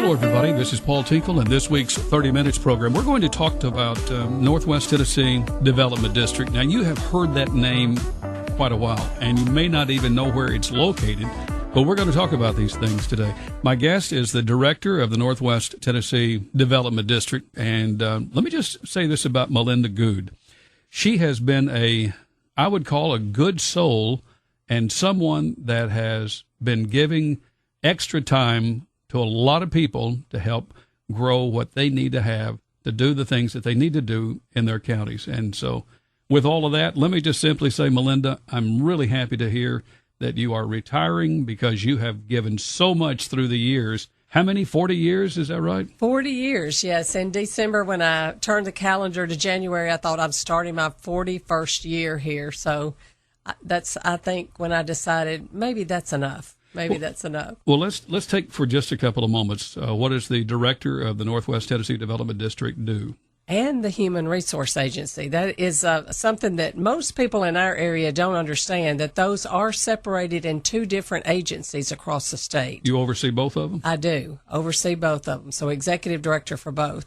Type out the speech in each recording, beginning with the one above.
Hello, everybody. This is Paul Tinkle, and this week's 30 Minutes program, we're going to talk about Northwest Tennessee Development District. Now, you have heard that name quite a while, and you may not even know where it's located, but we're going to talk about these things today. My guest is the director of the Northwest Tennessee Development District, and let me just say this about Melinda Goode. She has been I would call a good soul, and someone that has been giving extra time to a lot of people to help grow what they need to have to do the things that they need to do in their counties. And so with all of that, let me just simply say, Melinda, I'm really happy to hear that you are retiring because you have given so much through the years. How many? 40 years, is that right? 40 years, yes. In December, when I turned the calendar to January, I thought I'm starting my 41st year here. So I think, when I decided maybe that's enough. That's enough. Well, let's take for just a couple of moments. What does the director of the Northwest Tennessee Development District do? And the Human Resource Agency. That is something that most people in our area don't understand, that those are separated in two different agencies across the state. You oversee both of them? I do. Oversee both of them. So executive director for both.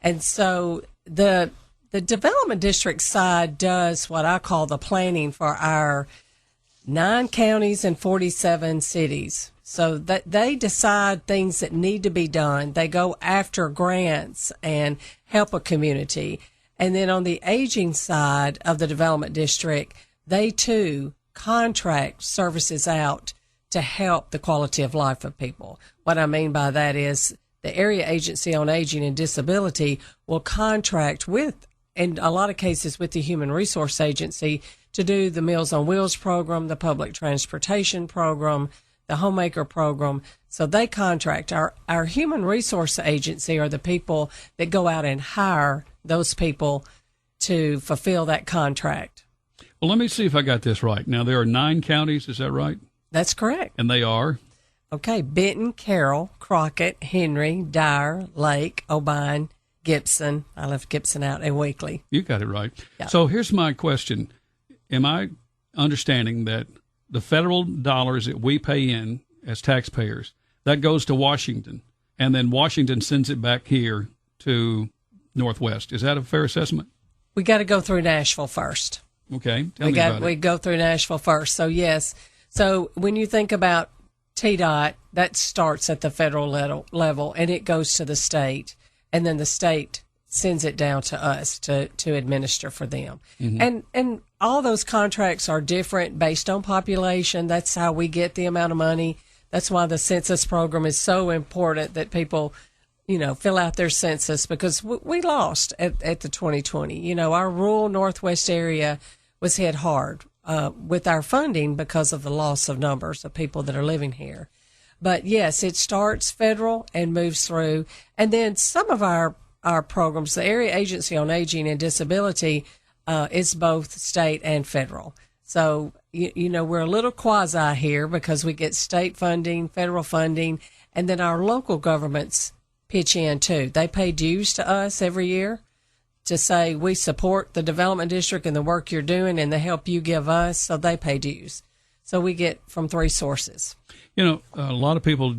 And so the development district side does what I call the planning for our 9 counties and 47 cities. So that they decide things that need to be done. They go after grants and help a community. And then on the aging side of the development district, they too contract services out to help the quality of life of people. What I mean by that is the Area Agency on Aging and Disability will contract with, in a lot of cases, with the Human Resource Agency to do the Meals on Wheels program, the public transportation program, the homemaker program. So they contract. Our Human Resource Agency are the people that go out and hire those people to fulfill that contract. Well, let me see if I got this right. Now, there are 9 counties, is that right? That's correct. And they are? Okay, Benton, Carroll, Crockett, Henry, Dyer, Lake, Obion, Gibson. I left Gibson out, and Weakley. You got it right. Yeah. So here's my question. Am I understanding that the federal dollars that we pay in as taxpayers, that goes to Washington, and then Washington sends it back here to Northwest? Is that a fair assessment? We got to go through Nashville first. Okay. Tell me about it. We go through Nashville first. So, yes. So when you think about TDOT, that starts at the federal level, and it goes to the state, and then the state sends it down to us to administer for them. Mm-hmm. And all those contracts are different based on population. That's how we get the amount of money. That's why the census program is so important, that people, fill out their census, because we lost at the 2020. Our rural Northwest area was hit hard with our funding because of the loss of numbers of people that are living here. But yes, it starts federal and moves through. And then some of our programs, the Area Agency on Aging and Disability, is both state and federal. So, we're a little quasi here because we get state funding, federal funding, and then our local governments pitch in too. They pay dues to us every year to say we support the development district and the work you're doing and the help you give us, so they pay dues. So we get from 3 sources. A lot of people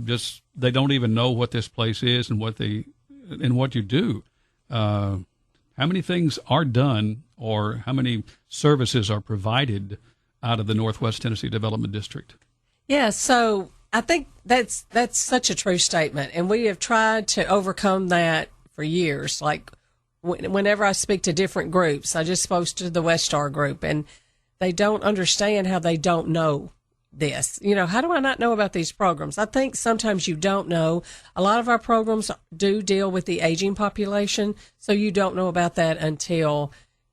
they don't even know what this place is and what you do. How many things are done, or how many services are provided out of the Northwest Tennessee Development District? Yeah, so I think that's such a true statement, and we have tried to overcome that for years. Like whenever I speak to different groups, I just spoke to the West Star group, and they don't understand how they don't know this. How do I not know about these programs? I think sometimes you don't know. A lot of our programs do deal with the aging population, so you don't know about that until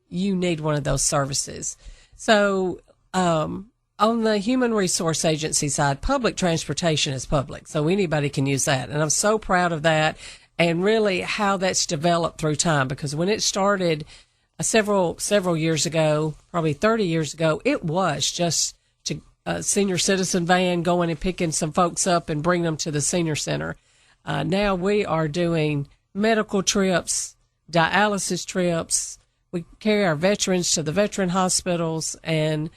you need one of those services. So on the Human Resource Agency side, public transportation is public, so anybody can use that. And I'm so proud of that, and really how that's developed through time, because when it started several years ago, probably 30 years ago, it was just a senior citizen van going and picking some folks up and bring them to the senior center. Now we are doing medical trips, dialysis trips. We carry our veterans to the veteran hospitals, and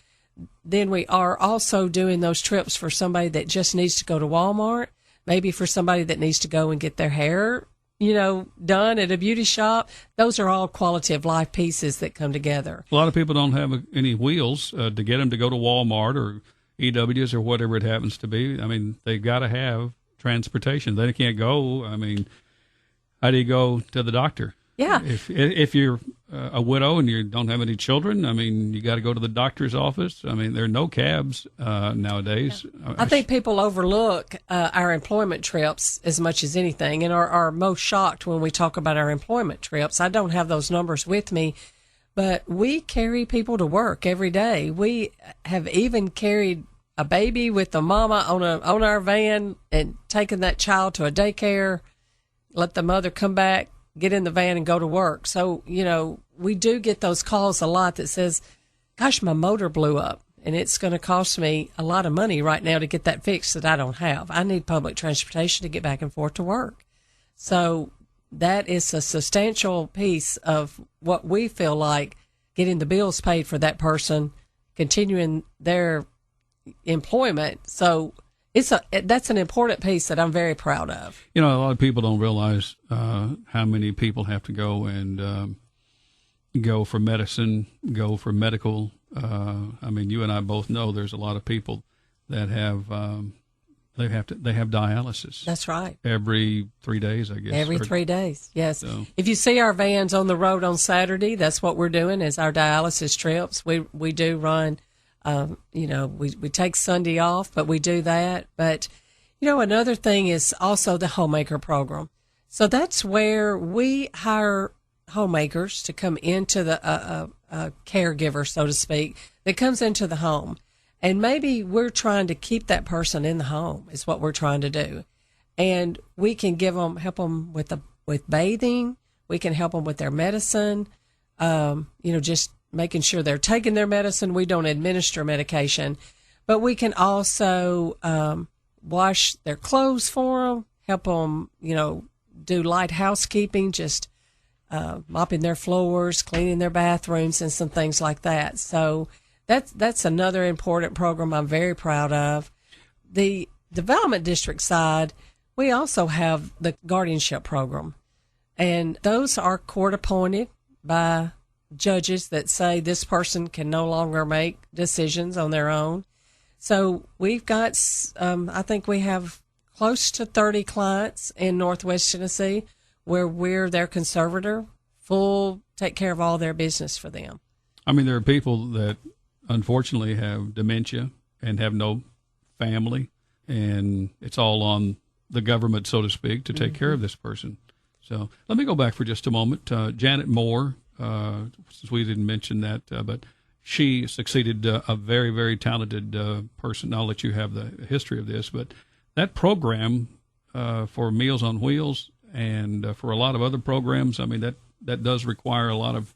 then we are also doing those trips for somebody that just needs to go to Walmart. maybe for somebody that needs to go and get their hair, done at a beauty shop. Those are all quality of life pieces that come together. A lot of people don't have any wheels to get them to go to Walmart or EWs or whatever it happens to be. I mean, they've got to have transportation. They can't go. I mean, how do you go to the doctor? Yeah. If you're a widow and you don't have any children, I mean, you got to go to the doctor's office. I mean, there are no cabs nowadays. Yeah. I think people overlook our employment trips as much as anything, and are most shocked when we talk about our employment trips. I don't have those numbers with me, but we carry people to work every day. We have even carried a baby with the mama on our van and taken that child to a daycare, let the mother come back, get in the van and go to work. So, we do get those calls a lot that says, gosh, my motor blew up and it's going to cost me a lot of money right now to get that fixed that I don't have. I need public transportation to get back and forth to work. So that is a substantial piece of what we feel like getting the bills paid for that person, continuing their employment. So that's an important piece that I'm very proud of. A lot of people don't realize how many people have to go and go for medicine, go for medical. I mean, you and I both know there's a lot of people that have they have dialysis. That's right. Every 3 days, I guess. Every 3 days, yes. So. If you see our vans on the road on Saturday, that's what we're doing is our dialysis trips. We do run. We take Sunday off, but we do that. But, another thing is also the homemaker program. So that's where we hire homemakers to come into the caregiver, so to speak, that comes into the home. And maybe we're trying to keep that person in the home is what we're trying to do. And we can help them with bathing. We can help them with their medicine, just making sure they're taking their medicine. We don't administer medication, but we can also wash their clothes for them, help them, do light housekeeping, just mopping their floors, cleaning their bathrooms, and some things like that. So that's another important program I'm very proud of. The development district side, we also have the guardianship program, and those are court appointed by judges that say this person can no longer make decisions on their own. So we've got, I think we have close to 30 clients in Northwest Tennessee where we're their conservator, take care of all their business for them. I mean, there are people that unfortunately have dementia and have no family, and it's all on the government, so to speak, to take care of this person. So let me go back for just a moment. Janet Moore, since we didn't mention that, but she succeeded a very, very talented person. I'll let you have the history of this, but that program for Meals on Wheels and for a lot of other programs, I mean, that does require a lot of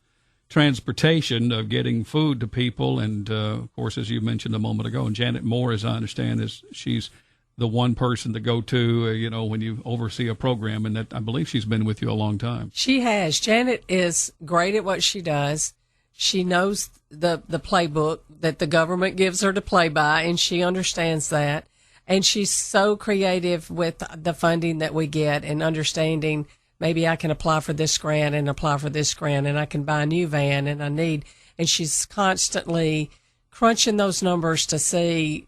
transportation of getting food to people. And, of course, as you mentioned a moment ago, and Janet Moore, as I understand, she's the one person to go to, when you oversee a program, and that I believe she's been with you a long time. She has. Janet is great at what she does. She knows the playbook that the government gives her to play by, and she understands that. And she's so creative with the funding that we get and understanding maybe I can apply for this grant and apply for this grant, and I can buy a new van, and she's constantly crunching those numbers to see,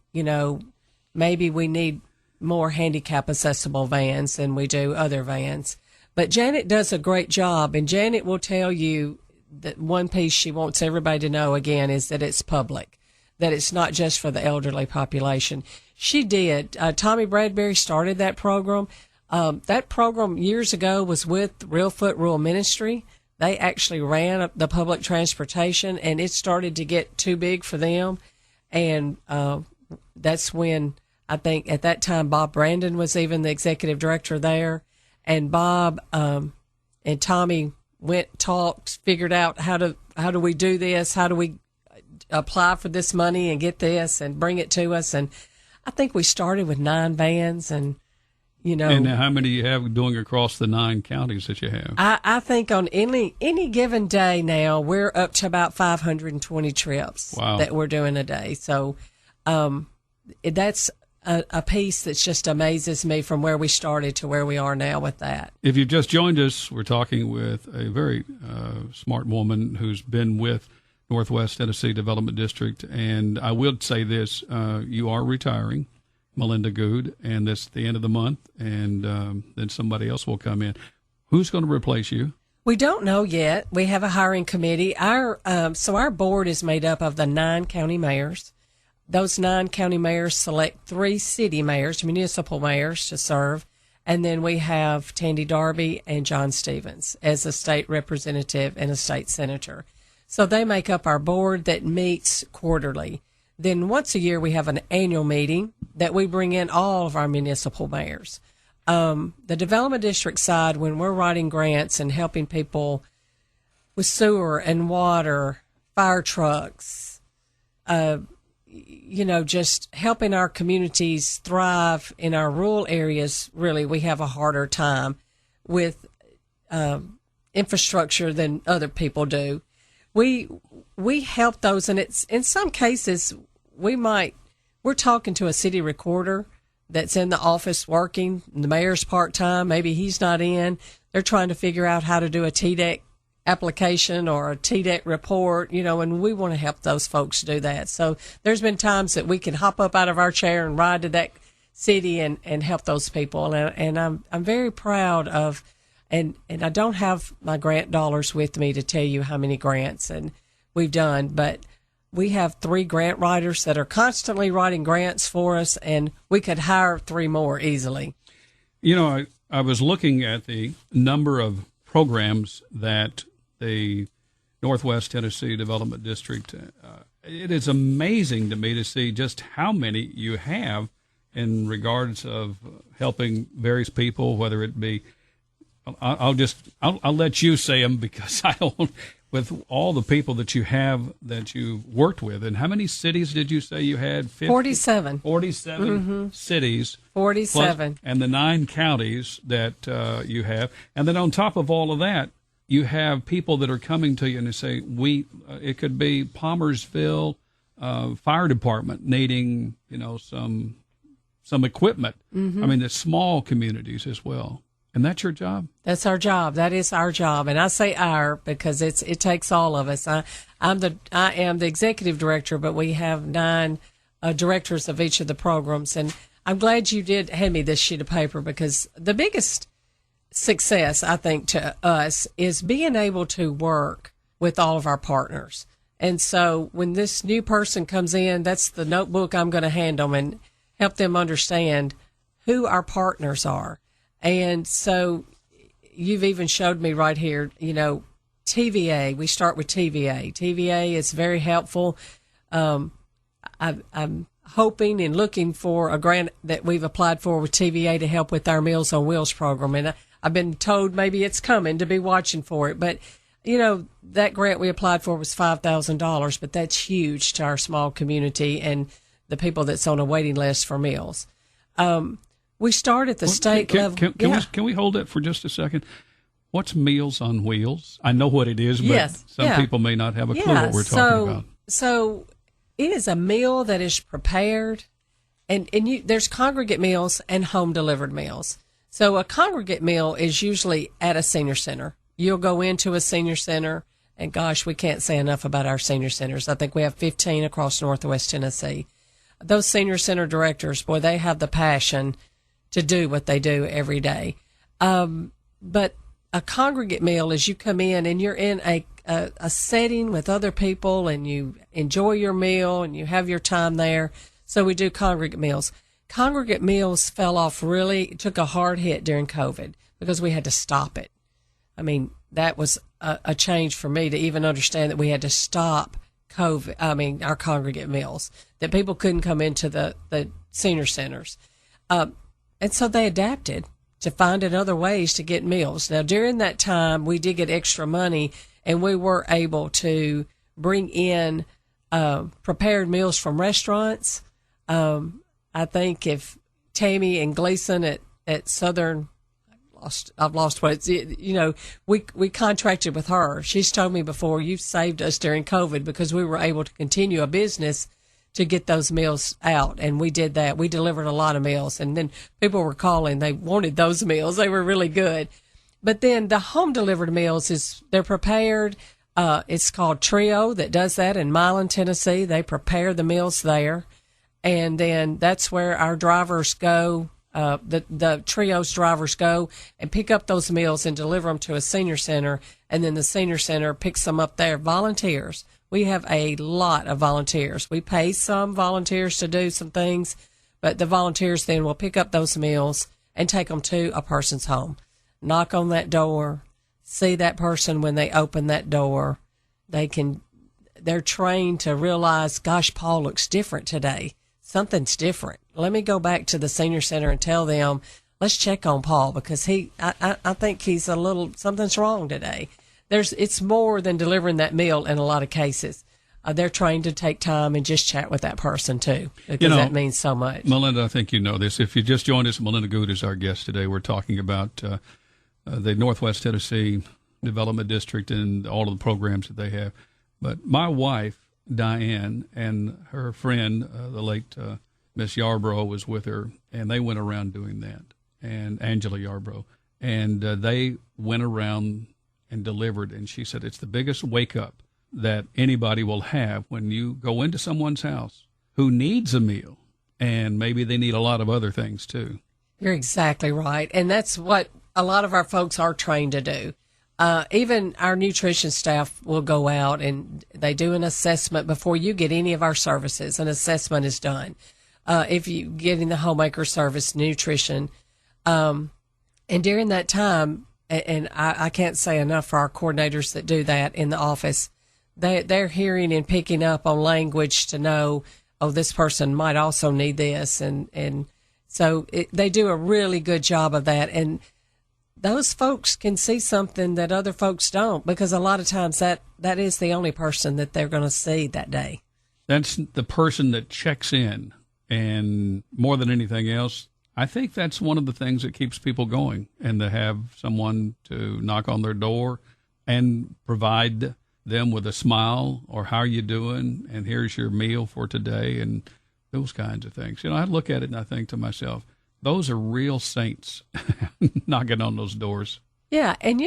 maybe we need more handicap accessible vans than we do other vans. But Janet does a great job, and Janet will tell you that one piece she wants everybody to know again is that it's public, that it's not just for the elderly population. She did. Tommy Bradbury started that program. That program years ago was with Real Foot Rural Ministry. They actually ran the public transportation, and it started to get too big for them. And that's when I think at that time Bob Brandon was even the executive director there. And Bob and Tommy talked, figured out how do we do this? How do we apply for this money and get this and bring it to us? And I think we started with 9 vans, and And how many do you have doing across the 9 counties that you have? I think on any given day now, we're up to about 520 trips that we're doing a day. So that's a piece that's just amazes me from where we started to where we are now with that. If you've just joined us, we're talking with a very smart woman who's been with Northwest Tennessee Development District. And I will say this, you are retiring, Melinda Goode, and this the end of the month, and then somebody else will come in. Who's going to replace you? We don't know yet. We have a hiring committee. Our board is made up of the 9 county mayors. Those 9 county mayors select 3 city mayors, municipal mayors, to serve. And then we have Tandy Darby and John Stevens as a state representative and a state senator. So they make up our board that meets quarterly. Then once a year we have an annual meeting that we bring in all of our municipal mayors. The development district side, when we're writing grants and helping people with sewer and water, fire trucks, just helping our communities thrive in our rural areas, really, we have a harder time with infrastructure than other people do. We help those, and it's in some cases we're talking to a city recorder that's in the office working, the mayor's part-time, maybe he's not in. They're trying to figure out how to do a TDEC application or a TDEC report, and we want to help those folks do that. So there's been times that we can hop up out of our chair and ride to that city and help those people. And I'm very proud of, and I don't have my grant dollars with me to tell you how many grants and we've done, but we have 3 grant writers that are constantly writing grants for us, and we could hire 3 more easily. I was looking at the number of programs that the Northwest Tennessee Development District, it is amazing to me to see just how many you have in regards of helping various people, whether it be, I'll let you say them because I don't, with all the people that you have that you worked with. And how many cities did you say you had? 47. 47 cities. 47. Plus, and the 9 counties that you have. And then on top of all of that, you have people that are coming to you and they say, it could be Palmersville Fire Department needing, some equipment. Mm-hmm. I mean, the small communities as well. And that's your job? That's our job. That is our job. And I say our because it takes all of us. I am the executive director, but we have 9 directors of each of the programs. And I'm glad you did hand me this sheet of paper because the biggest success, I think, to us is being able to work with all of our partners. And so when this new person comes in, that's the notebook I'm going to hand them and help them understand who our partners are. And so you've even showed me right here, TVA. We start with TVA. TVA is very helpful. I'm hoping and looking for a grant that we've applied for with TVA to help with our Meals on Wheels program. And I've been told maybe it's coming, to be watching for it. But, that grant we applied for was $5,000, but that's huge to our small community and the people that's on a waiting list for meals. We start at the state level. Can we hold that for just a second? What's Meals on Wheels? I know what it is, but some people may not have a clue what we're talking about. So it is a meal that is prepared, and there's congregate meals and home delivered meals. So a congregate meal is usually at a senior center. You'll go into a senior center, and gosh, we can't say enough about our senior centers. I think we have 15 across Northwest Tennessee. Those senior center directors, boy, they have the passion to do what they do every day. But a congregate meal is you come in and you're in a setting with other people and you enjoy your meal and you have your time there. So we do congregate meals. Congregate meals fell off it took a hard hit during COVID because we had to stop it. I mean, that was a change for me to even understand that we had to stop our congregate meals, that people couldn't come into the senior centers. And so they adapted to finding other ways to get meals. Now, during that time, we did get extra money, and we were able to bring in prepared meals from restaurants. I think if Tammy and Gleason at Southern, I've lost what it's, we contracted with her. She's told me before, you've saved us during COVID because we were able to continue a business to get those meals out. And we did that. We delivered a lot of meals. And then people were calling. They wanted those meals. They were really good. But then the home delivered meals they're prepared. It's called Trio that does that in Milan, Tennessee. They prepare the meals there. And then that's where our drivers go. The Trio's drivers go and pick up those meals and deliver them to a senior center. And then the senior center picks them up there. Volunteers. We have a lot of volunteers. We pay some volunteers to do some things, but the volunteers then will pick up those meals and take them to a person's home. Knock on that door, see that person when they open that door. They're trained to realize, gosh, Paul looks different today. Something's different. Let me go back to the senior center and tell them, let's check on Paul because I think he's something's wrong today. It's more than delivering that meal in a lot of cases. They're trained to take time and just chat with that person too, because that means so much. Melinda, I think you know this. If you just joined us, Melinda Goode is our guest today. We're talking about the Northwest Tennessee Development District and all of the programs that they have. But my wife, Diane, and her friend, the late Miss Yarbrough, was with her, and they went around doing that, and Angela Yarbrough. And they went around and delivered, and she said it's the biggest wake-up that anybody will have when you go into someone's house who needs a meal, and maybe they need a lot of other things too. You're exactly right, and that's what a lot of our folks are trained to do. Even our nutrition staff will go out and they do an assessment before you get any of our services. An assessment is done. If you get in the homemaker service, nutrition, and during that time, and I can't say enough for our coordinators that do that in the office, they're hearing and picking up on language to know, oh, this person might also need this. And so they do a really good job of that. And those folks can see something that other folks don't, because a lot of times that is the only person that they're going to see that day. That's the person that checks in. And more than anything else, I think that's one of the things that keeps people going, and to have someone to knock on their door and provide them with a smile or how are you doing, and here's your meal for today, and those kinds of things. I look at it and I think to myself, those are real saints knocking on those doors. Yeah, and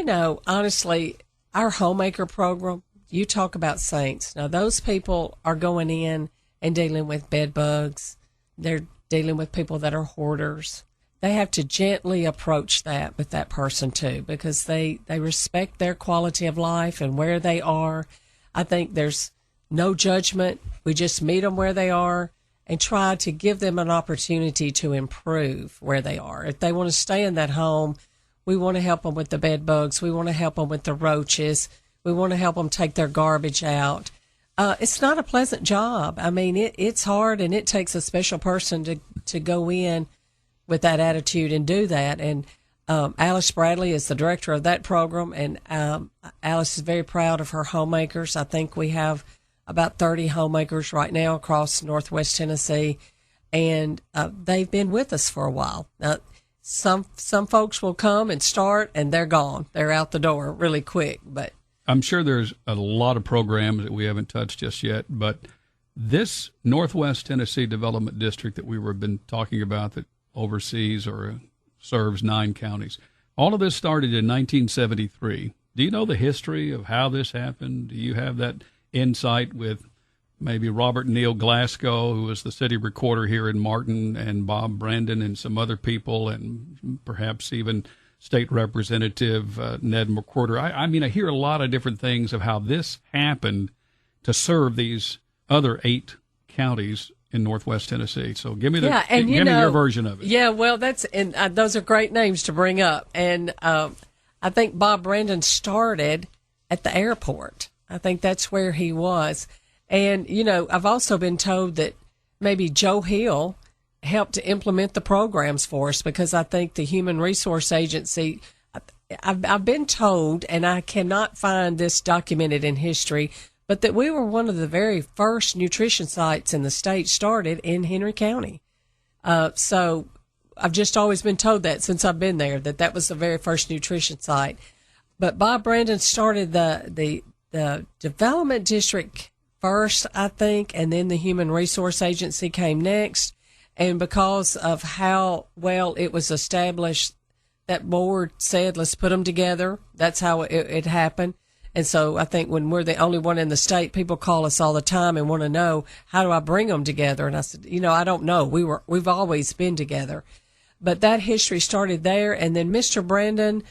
honestly, our homemaker program, you talk about saints. Now, those people are going in and dealing with bed bugs. They're dealing with people that are hoarders. They have to gently approach that with that person too, because they respect their quality of life and where they are. I think there's no judgment. We just meet them where they are and try to give them an opportunity to improve where they are. If they want to stay in that home, we want to help them with the bed bugs. We want to help them with the roaches. We want to help them take their garbage out. It's not a pleasant job. I mean, it's hard, and it takes a special person to go in with that attitude and do that. And Alice Bradley is the director of that program, and Alice is very proud of her homemakers. I think we have about 30 homemakers right now across Northwest Tennessee, and they've been with us for a while. Now, some folks will come and start, and they're gone. They're out the door really quick, but I'm sure there's a lot of programs that we haven't touched just yet, but this Northwest Tennessee Development District that we've been talking about that oversees or serves 9 counties, all of this started in 1973. Do you know the history of how this happened? Do you have that insight with maybe Robert Neal Glasgow, who was the city recorder here in Martin, and Bob Brandon and some other people, and perhaps even State Representative Ned McWhorter? I mean, I hear a lot of different things of how this happened to serve these other 8 counties in Northwest Tennessee. So give me your version of it. Yeah, well, those are great names to bring up. And I think Bob Brandon started at the airport. I think that's where he was. And, I've also been told that maybe Joe Hill helped to implement the programs for us, because I think the Human Resource Agency, I've been told, and I cannot find this documented in history, but that we were one of the very first nutrition sites in the state started in Henry County. So I've just always been told that since I've been there, that was the very first nutrition site. But Bob Brandon started the development district first, I think, and then the Human Resource Agency came next. And because of how well it was established, that board said, let's put them together. That's how it happened. And so I think when we're the only one in the state, people call us all the time and want to know, how do I bring them together? And I said, I don't know. We've always been together. But that history started there. And then Mr. Brandon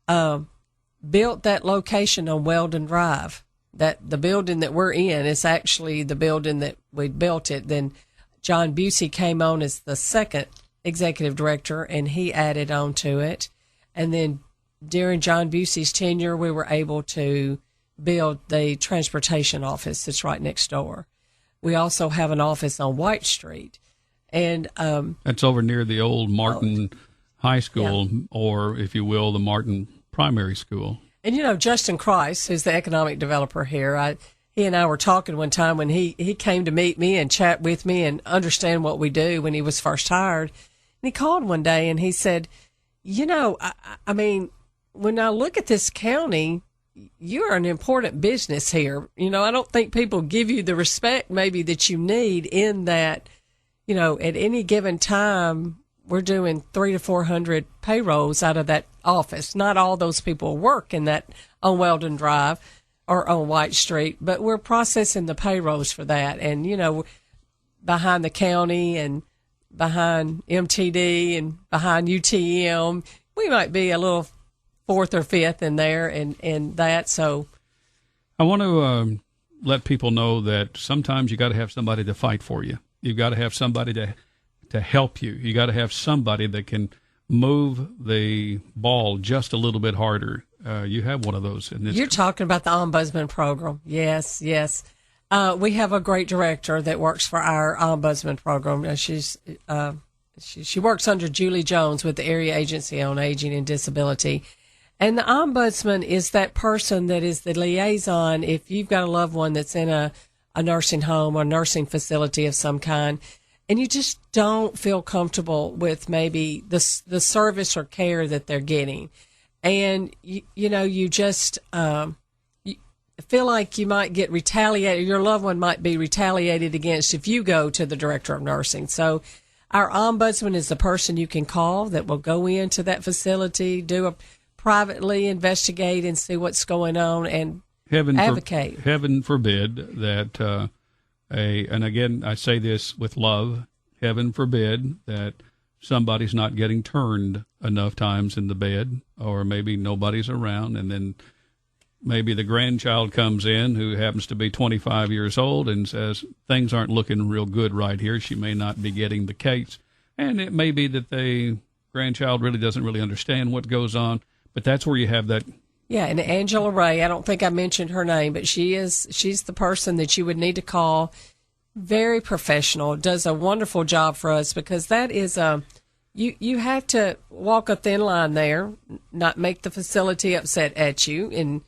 built that location on Weldon Drive. That the building that we're in is actually the building that we built it. Then John Busey came on as the second executive director, and he added on to it. And then during John Busey's tenure, we were able to build the transportation office that's right next door. We also have an office on White Street. And that's over near the old Martin High School, or, if you will, the Martin Primary School. And, Justin Christ, who's the economic developer here, he and I were talking one time when he came to meet me and chat with me and understand what we do when he was first hired. And he called one day and he said, I mean, when I look at this county, you're an important business here. I don't think people give you the respect maybe that you need in that, at any given time, we're doing 300 to 400 payrolls out of that office. Not all those people work in that on Weldon Drive or on White Street, but we're processing the payrolls for that. And, behind the county and behind MTD and behind UTM, we might be a little fourth or fifth in there and that. So I want to let people know that sometimes you got to have somebody to fight for you. You've got to have somebody to help you. You got to have somebody that can move the ball just a little bit harder. You have one of those in this. You're talking about the Ombudsman program. Yes. We have a great director that works for our Ombudsman program. She works under Julie Jones with the Area Agency on Aging and Disability. And the Ombudsman is that person that is the liaison if you've got a loved one that's in a nursing home or nursing facility of some kind, and you just don't feel comfortable with maybe the service or care that they're getting. And, you just you feel like you might get retaliated. Your loved one might be retaliated against if you go to the director of nursing. So our ombudsman is the person you can call that will go into that facility, privately investigate and see what's going on and advocate. Heaven forbid that, and again, I say this with love, heaven forbid that somebody's not getting turned enough times in the bed, or maybe nobody's around, and then maybe the grandchild comes in who happens to be 25 years old and says, things aren't looking real good right here. She may not be getting the case. And it may be that the grandchild really doesn't really understand what goes on, but that's where you have that. Yeah, and Angela Ray, I don't think I mentioned her name, but she's the person that you would need to call. Very professional, does a wonderful job for us, because that is you have to walk a thin line there, not make the facility upset at you, and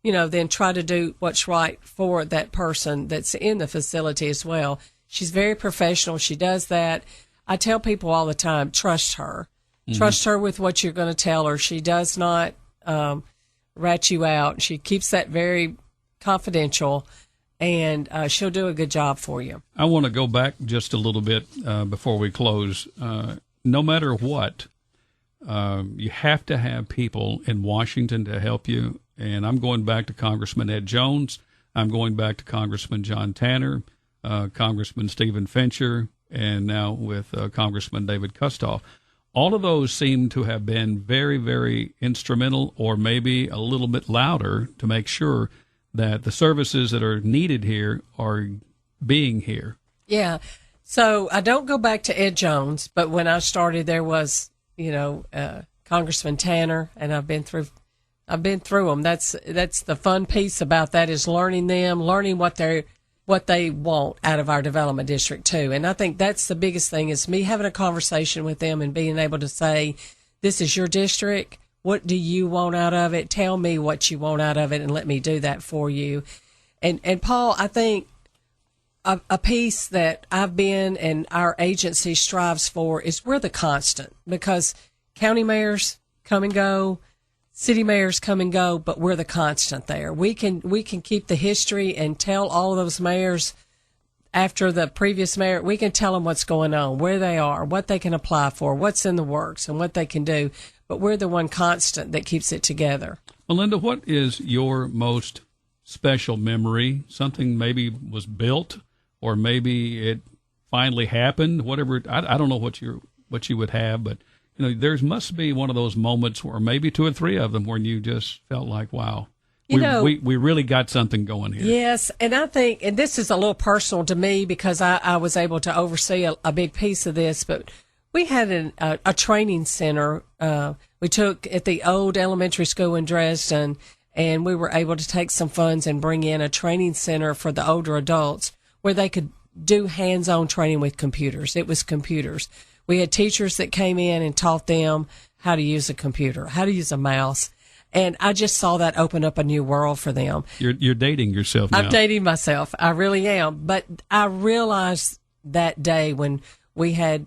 then try to do what's right for that person that's in the facility as well. She's very professional. She does that. I tell people all the time, trust her. Mm-hmm. Trust her with what you're going to tell her. She does not rat you out. She keeps that very confidential, and she'll do a good job for you. I want to go back just a little bit before we close. No matter what, you have to have people in Washington to help you. And I'm going back to Congressman Ed Jones. I'm going back to Congressman John Tanner, Congressman Stephen Fincher, and now with Congressman David Kustoff. All of those seem to have been very, very instrumental, or maybe a little bit louder, to make sure that the services that are needed here are being here. Yeah. So I don't go back to Ed Jones, but when I started, there was, Congressman Tanner, and I've been through them. That's the fun piece about that, is learning what they want out of our development district too. And I think that's the biggest thing, is me having a conversation with them and being able to say, this is your district. What do you want out of it? Tell me what you want out of it, and let me do that for you. And Paul, I think a piece that I've been and our agency strives for is we're the constant, because county mayors come and go, city mayors come and go, but we're the constant there. We can keep the history and tell all of those mayors after the previous mayor, we can tell them what's going on, where they are, what they can apply for, what's in the works, and what they can do. But we're the one constant that keeps it together. Melinda, what is your most special memory? Something maybe was built, or maybe it finally happened. Whatever. I don't know what you would have, but there must be one of those moments, or maybe two or three of them, when you just felt like, wow. We really got something going here. Yes, and I think, and this is a little personal to me because I was able to oversee a big piece of this, but we had a training center we took at the old elementary school in Dresden, and we were able to take some funds and bring in a training center for the older adults where they could do hands-on training with computers. It was computers. We had teachers that came in and taught them how to use a computer, how to use a mouse. And I just saw that open up a new world for them. You're dating yourself now. I'm dating myself. I really am. But I realized that day when we had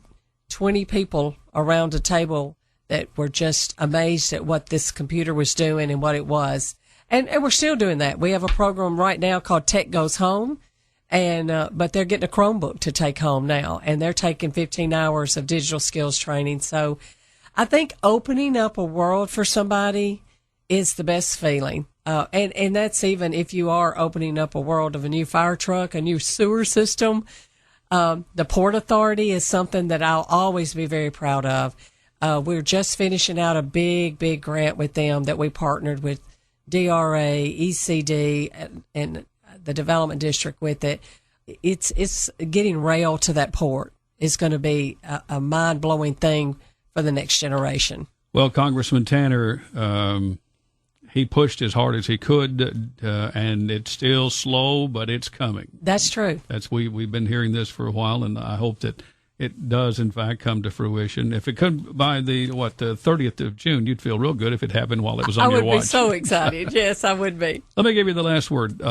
20 people around a table that were just amazed at what this computer was doing and what it was. And we're still doing that. We have a program right now called Tech Goes Home. But they're getting a Chromebook to take home now. And they're taking 15 hours of digital skills training. So I think opening up a world for somebody is the best feeling. And that's even if you are opening up a world of a new fire truck, a new sewer system. The Port Authority is something that I'll always be very proud of. We're just finishing out a big grant with them that we partnered with DRA, ECD, and the development district with it. It's getting rail to that port is going to be a mind-blowing thing for the next generation. Well, Congressman Tanner, he pushed as hard as he could, and it's still slow, but it's coming. That's true. We've been hearing this for a while, and I hope that it does, in fact, come to fruition. If it could by the 30th of June, you'd feel real good if it happened while it was on your watch. I would be so excited. Yes, I would be. Let me give you the last word.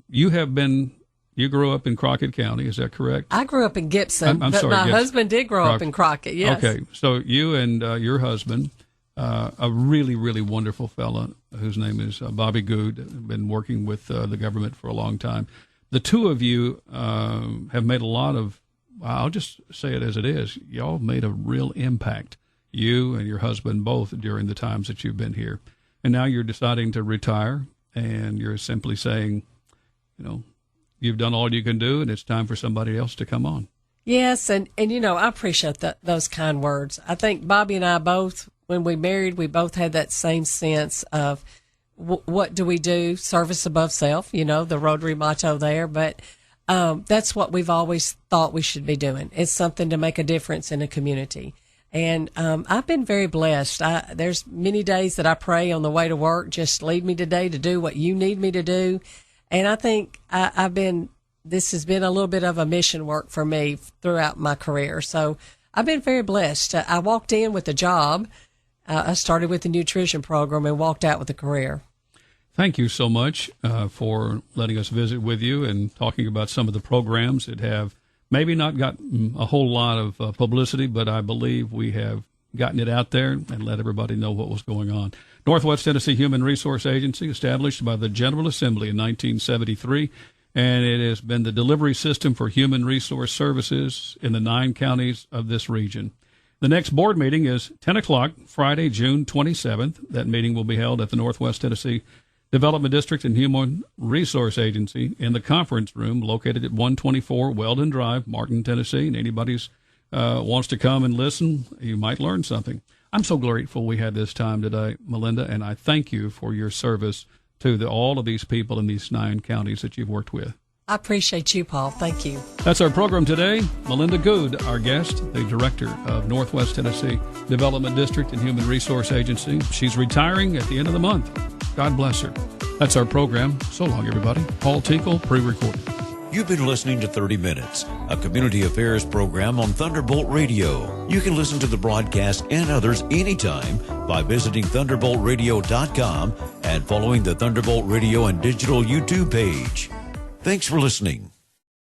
You grew up in Crockett County, is that correct? I grew up in Gibson, I'm but sorry, my Gibson. husband did grow up in Crockett, yes. Okay, so you and your husband, a really, really wonderful fella whose name is Bobby Goode, been working with the government for a long time. The two of you have made a lot of, I'll just say it as it is, y'all made a real impact, you and your husband both, during the times that you've been here. And now you're deciding to retire, and you're simply saying, you've done all you can do, and it's time for somebody else to come on. Yes, and I appreciate those kind words. I think Bobby and I both, when we married, we both had that same sense of what do we do? Service above self, the Rotary motto there. But that's what we've always thought we should be doing. It's something to make a difference in a community. And I've been very blessed. There's many days that I pray on the way to work, just lead me today to do what you need me to do. And I think this has been a little bit of a mission work for me throughout my career. So I've been very blessed. I walked in with a job. I started with the nutrition program and walked out with a career. Thank you so much for letting us visit with you and talking about some of the programs that have maybe not got a whole lot of publicity, but I believe we have gotten it out there and let everybody know what was going on. Northwest Tennessee Human Resource Agency, established by the General Assembly in 1973, and it has been the delivery system for human resource services in the 9 counties of this region. The next board meeting is 10 o'clock, Friday, June 27th. That meeting will be held at the Northwest Tennessee Development District and Human Resource Agency in the conference room located at 124 Weldon Drive, Martin, Tennessee. And anybody wants to come and listen, you might learn something. I'm so grateful we had this time today, Melinda, and I thank you for your service to all of these people in these 9 counties that you've worked with. I appreciate you, Paul. Thank you. That's our program today. Melinda Goode, our guest, the director of Northwest Tennessee Development District and Human Resource Agency. She's retiring at the end of the month. God bless her. That's our program. So long, everybody. Paul Tinkle, pre-recorded. You've been listening to 30 Minutes, a community affairs program on Thunderbolt Radio. You can listen to the broadcast and others anytime by visiting thunderboltradio.com and following the Thunderbolt Radio and digital YouTube page. Thanks for listening.